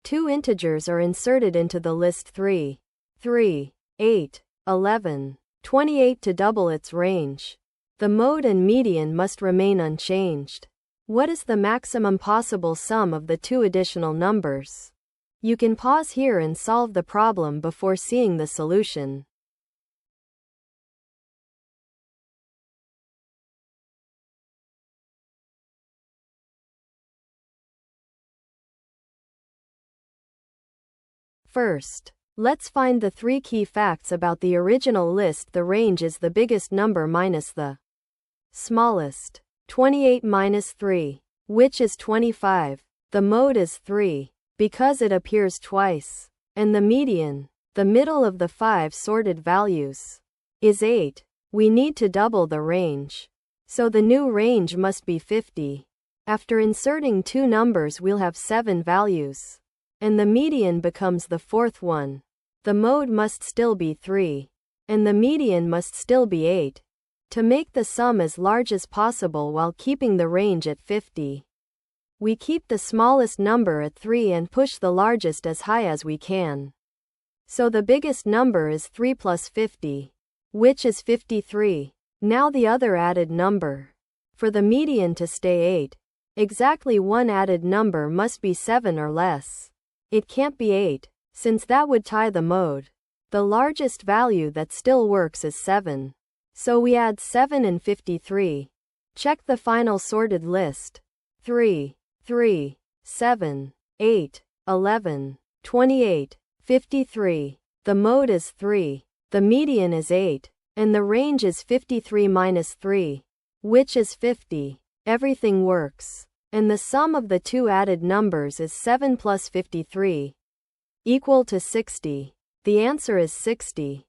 Two integers are inserted into the list 3, 8, 11, 28 to double its range. The mode and median must remain unchanged. What is the maximum possible sum of the two additional numbers? You can pause here and solve the problem before seeing the solution. First, let's find the three key facts about the original list. The range is the biggest number minus the smallest. 28 minus 3, which is 25. The mode is 3, because it appears twice. And the median, the middle of the 5 sorted values, is 8. We need to double the range. So the new range must be 50. After inserting two numbers, we'll have 7 values. And the median becomes the fourth one. The mode must still be 3. And the median must still be 8. To make the sum as large as possible while keeping the range at 50, we keep the smallest number at 3 and push the largest as high as we can. So the biggest number is 3 plus 50, which is 53. Now the other added number. For the median to stay 8, exactly one added number must be 7 or less. It can't be 8, since that would tie the mode. The largest value that still works is 7. So we add 7 and 53. Check the final sorted list. 3, 7, 8, 11, 28, 53. The mode is 3. The median is 8. And the range is 53 minus 3, which is 50. Everything works. And the sum of the two added numbers is 7 plus 53, equal to 60. The answer is 60.